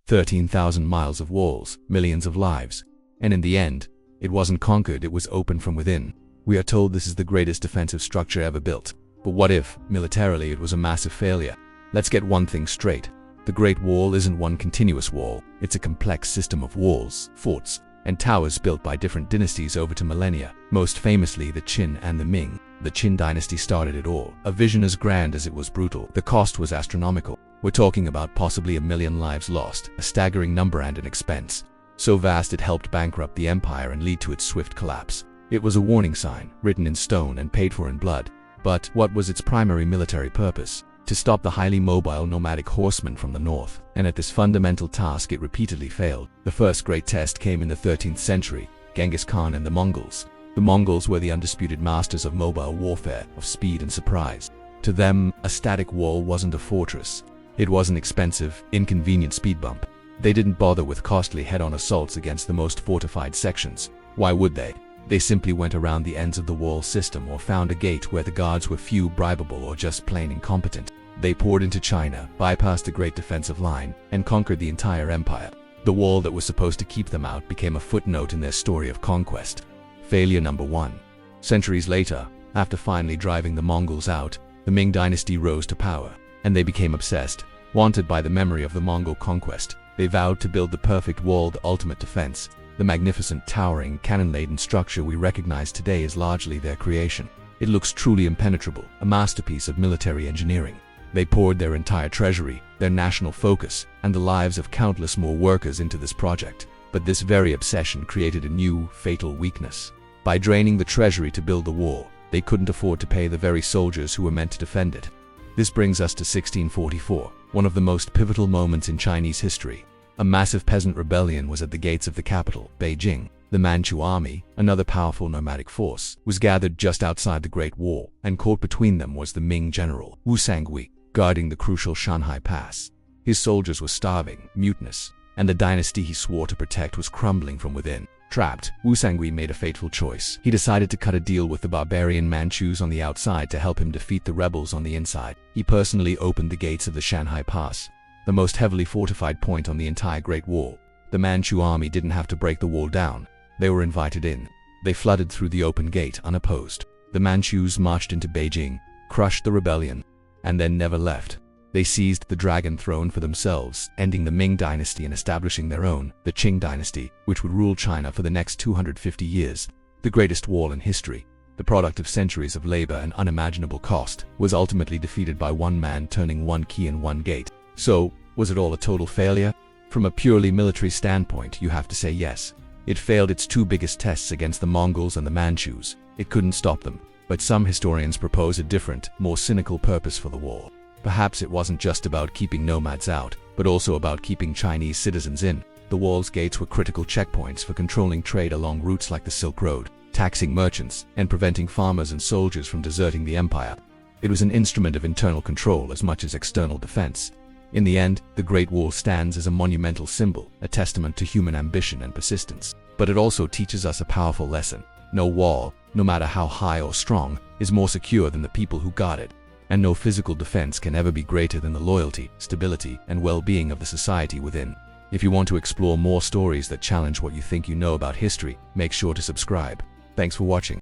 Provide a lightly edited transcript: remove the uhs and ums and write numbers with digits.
13,000 miles of walls, millions of lives. And in the end, it wasn't conquered, it was opened from within. We are told this is the greatest defensive structure ever built. But what if, militarily, it was a massive failure? Let's get one thing straight. The Great Wall isn't one continuous wall. It's a complex system of walls, forts, and towers built by different dynasties over to millennia, most famously the Qin and the Ming. The Qin dynasty started it all, a vision as grand as it was brutal. The cost was astronomical. We're talking about possibly 1 million lives lost, a staggering number and an expense so vast it helped bankrupt the empire and lead to its swift collapse. It was a warning sign, written in stone and paid for in blood. But what was its primary military purpose? To stop the highly mobile nomadic horsemen from the north. And at this fundamental task it repeatedly failed. The first great test came in the 13th century, Genghis Khan and the Mongols. The Mongols were the undisputed masters of mobile warfare, of speed and surprise. To them, a static wall wasn't a fortress. It was an expensive, inconvenient speed bump. They didn't bother with costly head-on assaults against the most fortified sections. Why would they? They simply went around the ends of the wall system or found a gate where the guards were few, bribable, or just plain incompetent. They poured into China, bypassed the great defensive line, and conquered the entire empire. The wall that was supposed to keep them out became a footnote in their story of conquest. Failure number 1. Centuries later, after finally driving the Mongols out, the Ming Dynasty rose to power, and they became obsessed, wanted by the memory of the Mongol conquest. They vowed to build the perfect wall, the ultimate defense. The magnificent, towering, cannon-laden structure we recognize today is largely their creation. It looks truly impenetrable, a masterpiece of military engineering. They poured their entire treasury, their national focus, and the lives of countless more workers into this project. But this very obsession created a new, fatal weakness. By draining the treasury to build the wall, they couldn't afford to pay the very soldiers who were meant to defend it. This brings us to 1644, one of the most pivotal moments in Chinese history. A massive peasant rebellion was at the gates of the capital, Beijing. The Manchu army, another powerful nomadic force, was gathered just outside the Great Wall, and caught between them was the Ming general, Wu Sangui, guarding the crucial Shanhai Pass. His soldiers were starving, mutinous, and the dynasty he swore to protect was crumbling from within. Trapped, Wu Sangui made a fateful choice. He decided to cut a deal with the barbarian Manchus on the outside to help him defeat the rebels on the inside. He personally opened the gates of the Shanhai Pass, the most heavily fortified point on the entire Great Wall. The Manchu army didn't have to break the wall down. They were invited in. They flooded through the open gate unopposed. The Manchus marched into Beijing, crushed the rebellion, and then never left. They seized the Dragon Throne for themselves, ending the Ming Dynasty and establishing their own, the Qing Dynasty, which would rule China for the next 250 years. The greatest wall in history, the product of centuries of labor and unimaginable cost, was ultimately defeated by one man turning one key in one gate. So, was it all a total failure? From a purely military standpoint, you have to say yes. It failed its two biggest tests against the Mongols and the Manchus. It couldn't stop them. But some historians propose a different, more cynical purpose for the wall. Perhaps it wasn't just about keeping nomads out, but also about keeping Chinese citizens in. The wall's gates were critical checkpoints for controlling trade along routes like the Silk Road, taxing merchants, and preventing farmers and soldiers from deserting the empire. It was an instrument of internal control as much as external defense. In the end, the Great Wall stands as a monumental symbol, a testament to human ambition and persistence. But it also teaches us a powerful lesson. No wall, no matter how high or strong, is more secure than the people who guard it. And no physical defense can ever be greater than the loyalty, stability, and well-being of the society within. If you want to explore more stories that challenge what you think you know about history, make sure to subscribe. Thanks for watching.